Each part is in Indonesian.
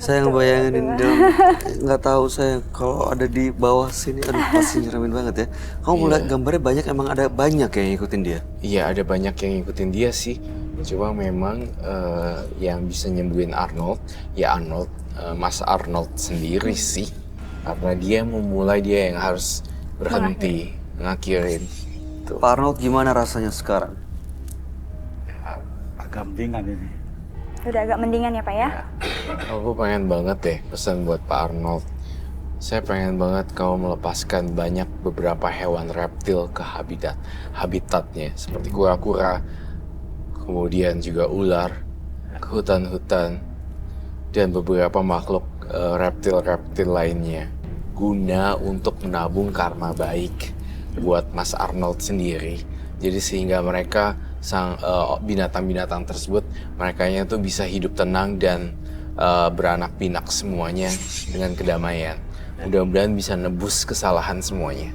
Saya ngebayangin dong, nggak tahu saya kalau ada di bawah sini, aduh pasti nyeremin banget ya. Kamu mulai gambarnya banyak, emang ada banyak yang ngikutin dia? Iya, ada banyak yang ngikutin dia sih. Cuma memang yang bisa nyembuhin Arnold, ya Arnold, Mas Arnold sendiri sih. Karena dia memulai, dia yang harus berhenti, ngakhirin. Tuh. Pak Arnold gimana rasanya sekarang? Ya, agak mendingan ini. Udah agak mendingan ya Pak ya? Aku pengen banget deh pesan buat Pak Arnold. Saya pengen banget kamu melepaskan banyak beberapa hewan reptil ke habitatnya. Seperti kura-kura, kemudian juga ular, ke hutan-hutan, dan beberapa makhluk reptil-reptil lainnya. Guna untuk menabung karma baik buat Mas Arnold sendiri. Jadi sehingga mereka binatang-binatang tersebut, merekanya tuh bisa hidup tenang dan beranak pinak semuanya dengan kedamaian. Mudah-mudahan bisa nebus kesalahan semuanya.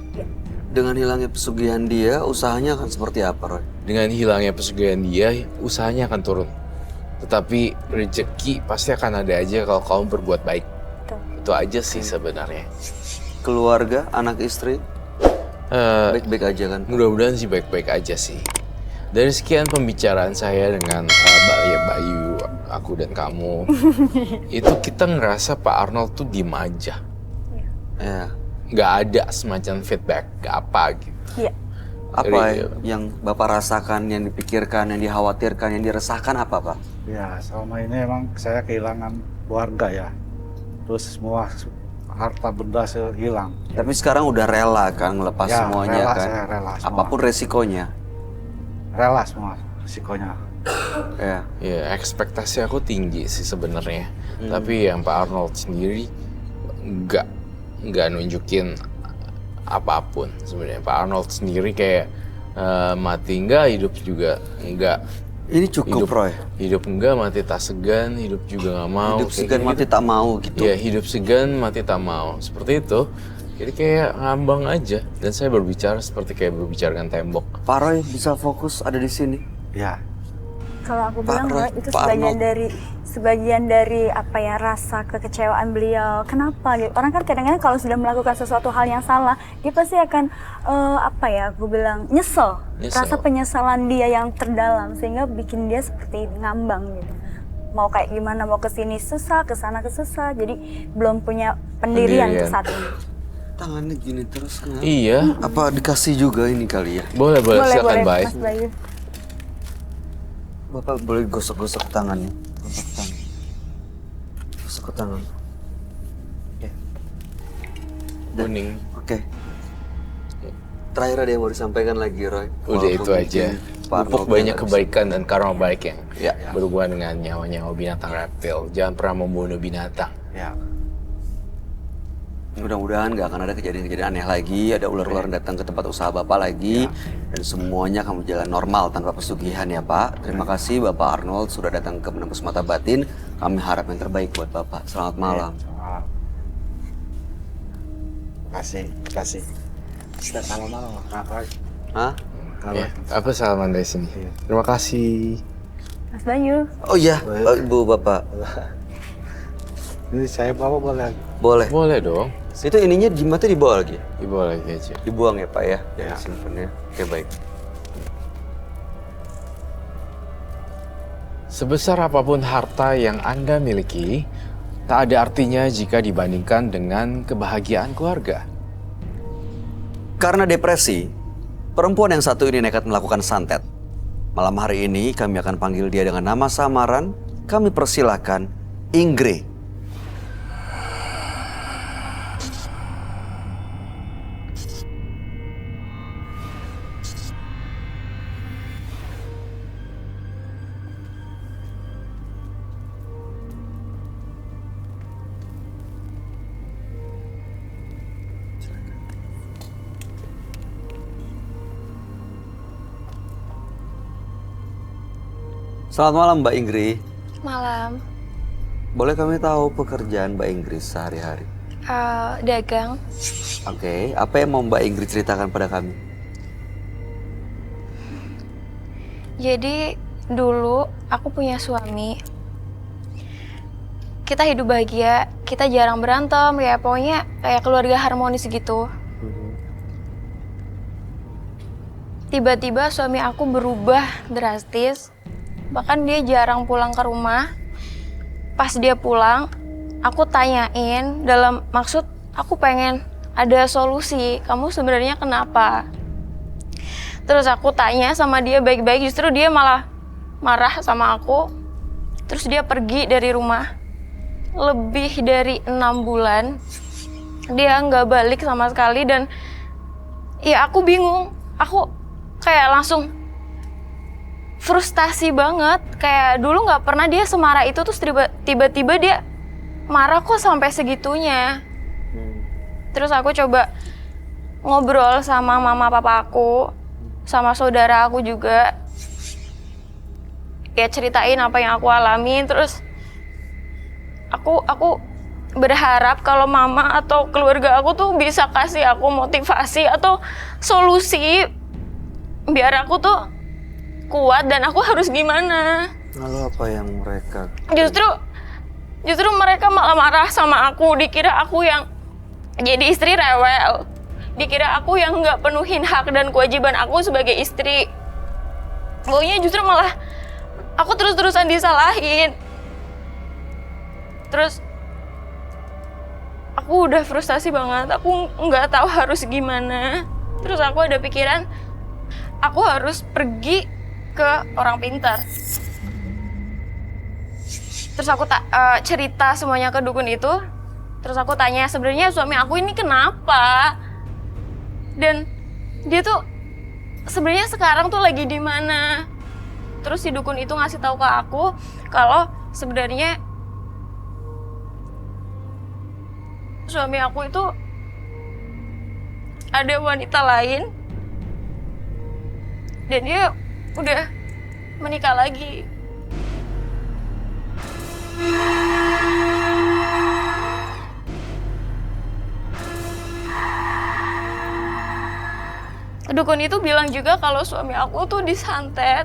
Dengan hilangnya pesugihan dia, usahanya akan seperti apa, Roy? Dengan hilangnya pesugihan dia, usahanya akan turun. Tetapi rezeki pasti akan ada aja kalau kamu berbuat baik. Itu aja sih sebenarnya. Keluarga, anak istri, baik-baik aja kan? Mudah-mudahan sih baik-baik aja sih. Dari sekian pembicaraan saya dengan Bayu, aku dan kamu, itu kita ngerasa Pak Arnold tuh diem aja. Ya. Nggak ada semacam feedback, apa gitu. Iya. Apa yang Bapak rasakan, yang dipikirkan, yang dikhawatirkan, yang diresahkan apa, Pak? Ya, selama ini emang saya kehilangan keluarga ya. Terus semua harta benda hilang. Tapi sekarang udah rela kan ngelepas Ya, semuanya rela, kan? saya rela semua. Apapun resikonya. Rela semua risikonya. Ya. Ya, ekspektasi aku tinggi sih sebenarnya. Tapi yang Pak Arnold sendiri nggak nunjukin apapun sebenarnya. Pak Arnold sendiri kayak mati enggak, hidup juga enggak. Ini cukup, Roy. Hidup enggak, mati tak segan, hidup juga nggak mau. Hidup segan mati tak mau gitu. Ya, hidup segan, mati tak mau. Seperti itu. Jadi kayak ngambang aja. Dan saya berbicara seperti kayak berbicara dengan tembok. Pak Roy bisa fokus ada di sini. Ya, Kalau aku bilang Roy, itu Pak sebagian dari apa ya, rasa kekecewaan beliau. Kenapa gitu? Orang kan kadang-kadang kalau sudah melakukan sesuatu hal yang salah, dia pasti akan apa ya? Aku bilang nyesel. Rasa penyesalan dia yang terdalam sehingga bikin dia seperti ini, ngambang gitu. Mau kayak gimana, mau ke sini susah, ke sana susah. Jadi belum punya pendirian untuk saat ini. Tangannya gini terus kan? Iya. Apa dikasih juga ini kali ya? Boleh, silakan baik. Mas Bayu. Bapak boleh gosok-gosok tangannya. Gosok tangan. Gosok ke tangan. Oke. Kuning. Oke. Terakhir ada yang mau disampaikan lagi, Roy? Udah Walaupun itu aja. Pak Pupuk Arnold banyak nggak kebaikan dan karma baik yang Ya. berhubungan dengan nyawa-nyawa binatang reptil. Jangan pernah membunuh binatang. ya. Mudah-mudahan nggak akan ada kejadian-kejadian aneh lagi, ada ular-ular yang datang ke tempat usaha Bapak lagi, dan semuanya akan berjalan normal tanpa pesugihan ya Pak. Terima kasih Bapak Arnold sudah datang ke Menembus Mata Batin. Kami harap yang terbaik buat Bapak. Selamat malam. Kasih. Sudah malam-malam. Hah? Ya, apa salaman dari sini? Terima kasih. Mas Bayu. Oh iya, Ibu Bapak. Ini saya bawa boleh? Boleh. Boleh dong. Itu ininya jimatnya dibawa lagi? Dibawa lagi aja. Dibuang ya Pak ya? Ya. Simpen ya. Oke baik. Sebesar apapun harta yang Anda miliki, tak ada artinya jika dibandingkan dengan kebahagiaan keluarga. Karena depresi, perempuan yang satu ini nekat melakukan santet. Malam hari ini kami akan panggil dia dengan nama samaran. Kami persilahkan Ingrid. Selamat malam Mbak Ingrid. Malam. Boleh kami tahu pekerjaan Mbak Ingrid sehari-hari? Dagang. Oke, apa yang mau Mbak Ingrid ceritakan pada kami? Jadi dulu aku punya suami. kita hidup bahagia, kita jarang berantem, ya pokoknya kayak keluarga harmonis gitu. Tiba-tiba suami aku berubah drastis, bahkan dia jarang pulang ke rumah. Pas dia pulang, aku tanyain dalam maksud aku pengen ada solusi, kamu sebenarnya kenapa? Terus aku tanya sama dia baik-baik, justru dia malah marah sama aku. Terus dia pergi dari rumah. Lebih dari 6 bulan, dia nggak balik sama sekali dan ya aku bingung. Aku kayak langsung frustasi banget. Kayak dulu nggak pernah dia semarah itu, terus tiba-tiba dia marah kok sampai segitunya. Terus aku coba ngobrol sama mama papa aku, sama saudara aku juga. Ya ceritain apa yang aku alamin, terus aku berharap kalau mama atau keluarga aku tuh bisa kasih aku motivasi atau solusi biar aku tuh kuat dan aku harus gimana. Lalu apa yang mereka... Justru mereka malah marah sama aku, dikira aku yang jadi istri rewel. Dikira aku yang nggak penuhin hak dan kewajiban aku sebagai istri. Pokoknya justru malah aku terus-terusan disalahin. Terus aku udah frustasi banget, aku nggak tahu harus gimana. Terus aku ada pikiran, aku harus pergi ke orang pintar. Terus aku cerita semuanya ke dukun itu. Terus aku tanya, sebenarnya suami aku ini kenapa? Dan dia tuh sebenarnya sekarang tuh lagi di mana? Terus si dukun itu ngasih tahu ke aku kalau sebenarnya suami aku itu ada wanita lain dan dia udah menikah lagi. Dukun itu bilang juga kalau suami aku tuh disantet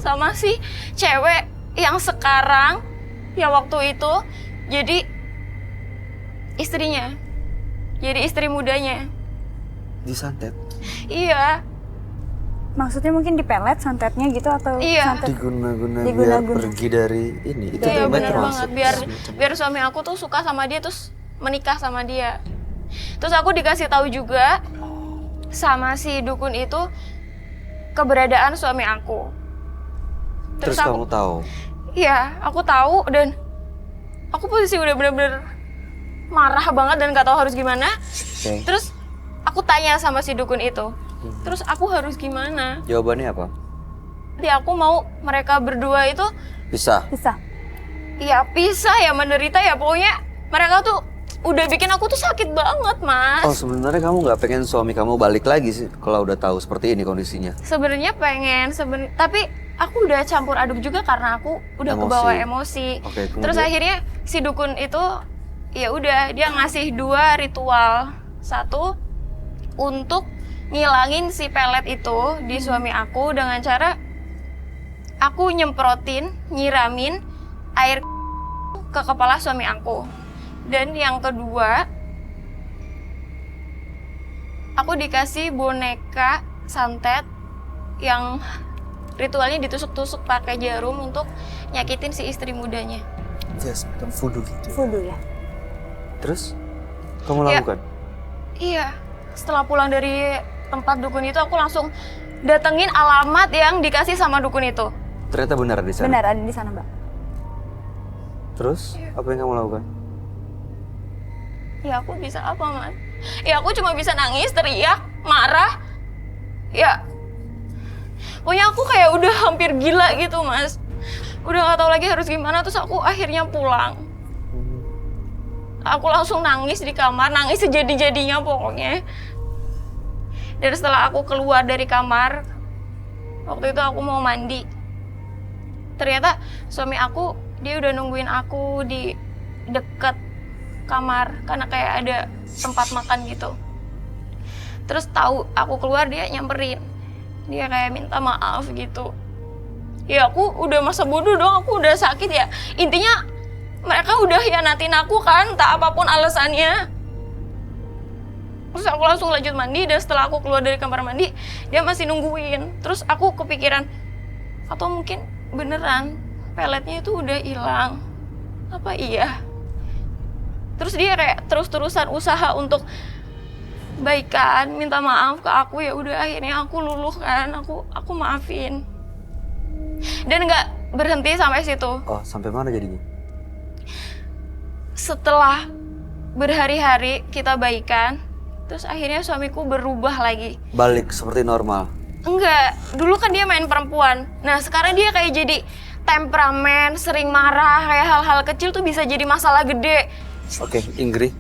sama si cewek yang sekarang, yang waktu itu jadi istrinya, jadi istri mudanya. Disantet? Iya. Maksudnya mungkin dipelet santetnya gitu atau Iya. santet? Diguna-guna biar Diguna-guna. pergi dari ini. Itu Iya terlibat benar termasuk. banget, biar suami aku tuh suka sama dia terus menikah sama dia. Terus aku dikasih tahu juga sama si dukun itu keberadaan suami aku. Terus kamu tahu? Iya, aku tahu dan aku posisi udah bener-bener marah banget dan gak tahu harus gimana. Okay. Terus aku tanya sama si dukun itu, terus aku harus gimana? Jawabannya apa? Jadi aku mau mereka berdua itu Bisa. Bisa. ya pisah ya menderita ya, pokoknya mereka tuh udah bikin aku tuh sakit banget, Mas. Oh, sebenarnya kamu nggak pengen suami kamu balik lagi sih kalau udah tahu seperti ini kondisinya? Sebenarnya pengen, tapi aku udah campur aduk juga karena aku udah kebawa emosi. Oke, kemudian? Terus akhirnya si dukun itu ya udah dia ngasih 2 ritual. Satu untuk ngilangin si pelet itu di suami aku dengan cara aku nyemprotin, nyiramin air ke kepala suami aku. Dan yang kedua, aku dikasih boneka santet yang ritualnya ditusuk-tusuk pakai jarum untuk nyakitin si istri mudanya. Yes, bukan voodoo gitu. Voodoo ya. Terus kamu Ya. lakukan? Iya, setelah pulang dari tempat dukun itu aku langsung datengin alamat yang dikasih sama dukun itu. Ternyata benar di sana. Benar ada di sana, Mbak. Terus apa yang kamu lakukan? Ya aku bisa apa, Mas? Ya aku cuma bisa nangis, teriak, marah. Ya, pokoknya aku kayak udah hampir gila gitu, Mas. Udah gak tahu lagi harus gimana, terus aku akhirnya pulang. Aku langsung nangis di kamar, nangis sejadi-jadinya pokoknya. Dan setelah aku keluar dari kamar, waktu itu aku mau mandi. Ternyata suami aku, dia udah nungguin aku di deket kamar karena kayak ada tempat makan gitu. Terus tahu aku keluar, dia nyamperin. Dia kayak minta maaf gitu. Ya aku udah masa bodoh dong, aku udah sakit ya. Intinya mereka udah hianatin aku kan, tak apapun alasannya. Terus aku langsung lanjut mandi, dan setelah aku keluar dari kamar mandi, dia masih nungguin. Terus aku kepikiran, atau mungkin beneran peletnya itu udah hilang. Apa iya? Terus dia kayak terus-terusan usaha untuk baikan, minta maaf ke aku. Ya udah, akhirnya aku luluh kan, aku maafin. Dan nggak berhenti sampai situ. Oh, sampai mana jadinya? Setelah berhari-hari kita baikan, terus akhirnya suamiku berubah lagi. Balik seperti normal. Enggak, dulu kan dia main perempuan. Nah sekarang dia kayak jadi temperamen, sering marah, kayak hal-hal kecil tuh bisa jadi masalah gede. Oke, Inggris.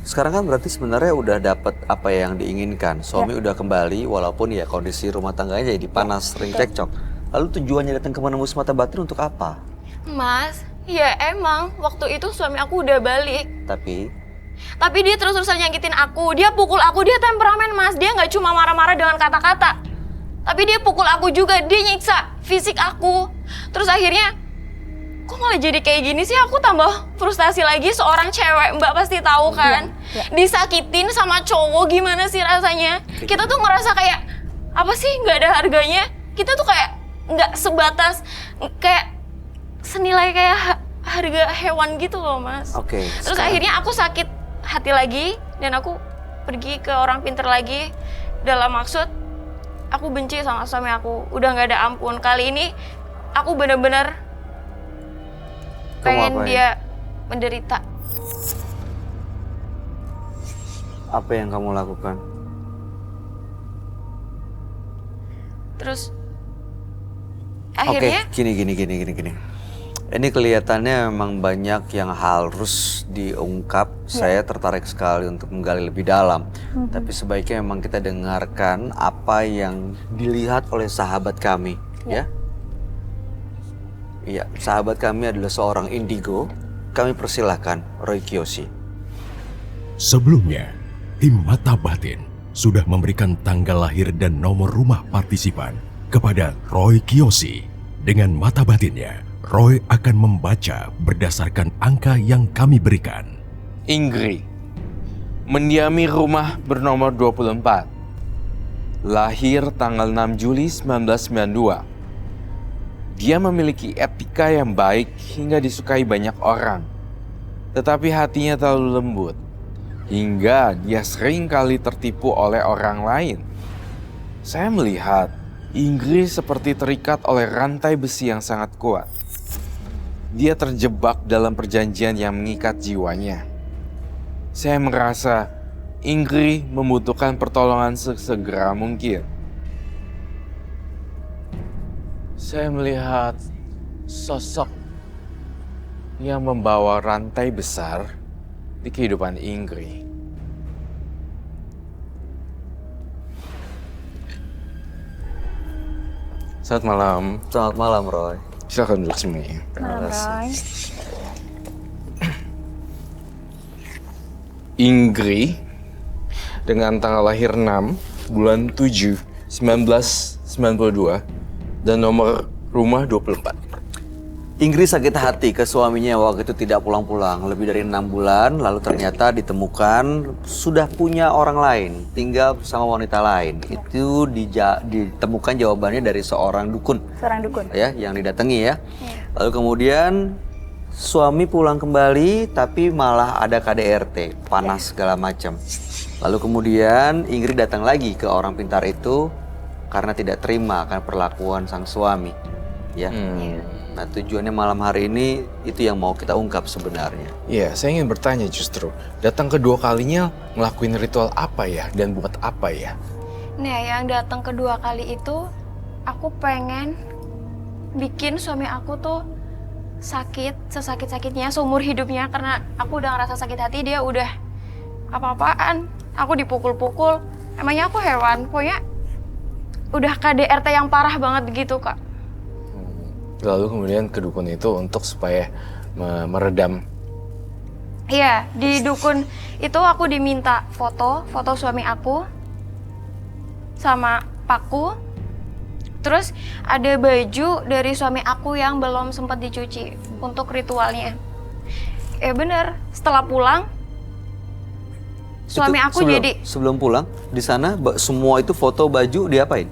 Sekarang kan berarti sebenarnya udah dapat apa yang diinginkan. Suami udah kembali, walaupun ya kondisi rumah tangganya jadi panas, sering cekcok. Lalu tujuannya datang ke Menembus Mata Batin untuk apa? Mas, ya emang waktu itu suami aku udah balik. Tapi dia terus-terusan nyakitin aku. Dia pukul aku, dia temperamen mas. Dia nggak cuma marah-marah dengan kata-kata. Tapi dia pukul aku juga, dia nyiksa fisik aku. Terus akhirnya, kok malah jadi kayak gini sih? Aku tambah frustasi lagi. Seorang cewek, mbak pasti tahu kan? Disakitin sama cowok, gimana sih rasanya? Kita tuh ngerasa kayak, apa sih nggak ada harganya? Kita tuh kayak nggak sebatas, kayak senilai kayak harga hewan gitu loh mas. Terus akhirnya aku sakit hati lagi, dan aku pergi ke orang pintar lagi dalam maksud aku benci sama suami aku, udah nggak ada ampun. Kali ini aku bener-bener pengen dia menderita. Apa yang kamu lakukan? Terus akhirnya Gini. Ini kelihatannya memang banyak yang harus diungkap. Saya tertarik sekali untuk menggali lebih dalam. Tapi sebaiknya memang kita dengarkan apa yang dilihat oleh sahabat kami, ya. Iya, sahabat kami adalah seorang indigo. Kami persilahkan Roy Kiyoshi. Sebelumnya, tim Mata Batin sudah memberikan tanggal lahir dan nomor rumah partisipan kepada Roy Kiyoshi. Dengan mata batinnya, Roy akan membaca berdasarkan angka yang kami berikan. Inggris, mendiami rumah bernomor 24. Lahir tanggal 6 Juli 1992. Dia memiliki etika yang baik hingga disukai banyak orang. Tetapi hatinya terlalu lembut, hingga dia sering kali tertipu oleh orang lain. Saya melihat Inggris seperti terikat oleh rantai besi yang sangat kuat. Dia terjebak dalam perjanjian yang mengikat jiwanya. Saya merasa Inggris membutuhkan pertolongan sesegera mungkin. Saya melihat sosok yang membawa rantai besar di kehidupan Inggris. Selamat malam. Selamat malam, Roy. Silakan duduk semuanya. Malam, Roy. Inggris dengan tanggal lahir 6 bulan 7 1992 dan nomor rumah 24. Inggris sakit hati ke suaminya waktu itu tidak pulang-pulang lebih dari 6 bulan, lalu ternyata ditemukan sudah punya orang lain, tinggal bersama wanita lain. Itu ditemukan jawabannya dari seorang dukun. Seorang dukun. Ya, yang didatangi ya. Lalu kemudian suami pulang kembali tapi malah ada KDRT, panas segala macam. Lalu kemudian Inggris datang lagi ke orang pintar itu karena tidak terima akan perlakuan sang suami. Ya. Nah, tujuannya malam hari ini itu yang mau kita ungkap sebenarnya. Iya, saya ingin bertanya justru, datang kedua kalinya ngelakuin ritual apa ya dan buat apa ya? Nah, yang datang kedua kali itu aku pengen bikin suami aku tuh sakit, sesakit-sakitnya seumur hidupnya, karena aku udah ngerasa sakit hati, dia udah apa-apaan. Aku dipukul-pukul, emangnya aku hewan, pokoknya udah KDRT yang parah banget begitu, Kak. Lalu kemudian ke dukun itu untuk supaya meredam. Iya, di dukun itu aku diminta foto suami aku sama paku. Terus ada baju dari suami aku yang belum sempat dicuci untuk ritualnya. bener. Setelah pulang, suami Itu aku sebelum, jadi sebelum pulang di sana semua itu foto baju diapain?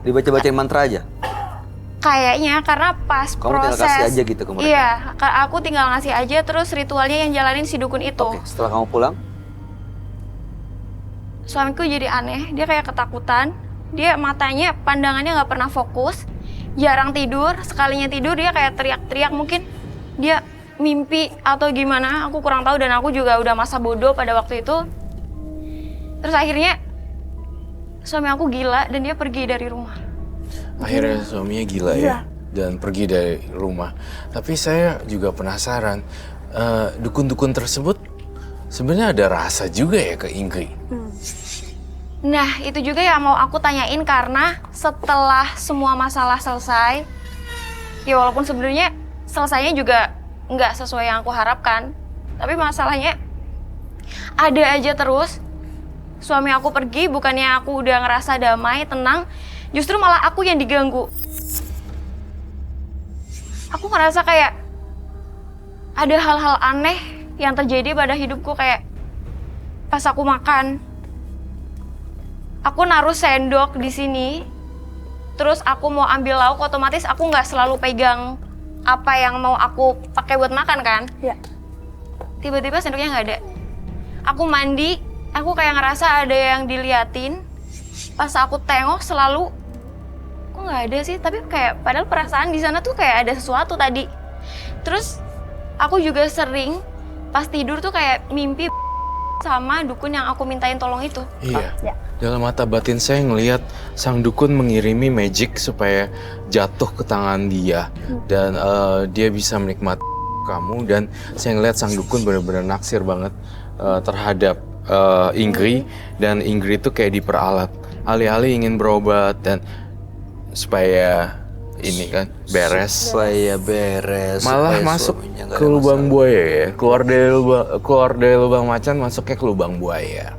Dibaca-bacain mantra aja. kayaknya karena pas Kamu tinggal proses. kasih aja gitu ke mereka? Iya, aku tinggal ngasih aja terus ritualnya yang jalanin si dukun itu. Oke, setelah kamu pulang, Suamiku jadi aneh, dia kayak ketakutan. Dia matanya, pandangannya nggak pernah fokus. Jarang tidur, sekalinya tidur dia kayak teriak-teriak. Mungkin dia mimpi atau gimana, aku kurang tahu. Dan aku juga udah masa bodoh pada waktu itu. Terus akhirnya suami aku gila dan dia pergi dari rumah. Akhirnya suaminya gila ya dan pergi dari rumah. Tapi saya juga penasaran, dukun-dukun tersebut sebenarnya ada rasa juga ya ke Ingrid. Nah, itu juga yang mau aku tanyain karena setelah semua masalah selesai, ya walaupun sebenarnya selesainya juga nggak sesuai yang aku harapkan, tapi masalahnya ada aja terus. Suami aku pergi, bukannya aku udah ngerasa damai, tenang, justru malah aku yang diganggu. Aku ngerasa kayak ada hal-hal aneh yang terjadi pada hidupku, kayak pas aku makan. Aku naruh sendok di sini, terus aku mau ambil lauk, otomatis aku nggak selalu pegang apa yang mau aku pakai buat makan kan? Iya. Tiba-tiba sendoknya nggak ada. Aku mandi, aku kayak ngerasa ada yang diliatin. Pas aku tengok selalu, kok nggak ada sih? Tapi kayak padahal perasaan di sana tuh kayak ada sesuatu tadi. Terus aku juga sering pas tidur tuh kayak mimpi sama dukun yang aku mintain tolong itu. Iya. Ya. Dalam mata batin saya ngelihat sang dukun mengirimi magic supaya jatuh ke tangan dia dan dia bisa menikmati kamu, dan saya ngelihat sang dukun benar-benar naksir banget terhadap Ingrid, dan Ingrid itu kayak diperalat alih-alih ingin berobat dan supaya ini kan beres, supaya beres. malah supaya masuk suaminya nggak ke ada lubang masalah. buaya ya, keluar dari lubang macan masuknya ke lubang buaya.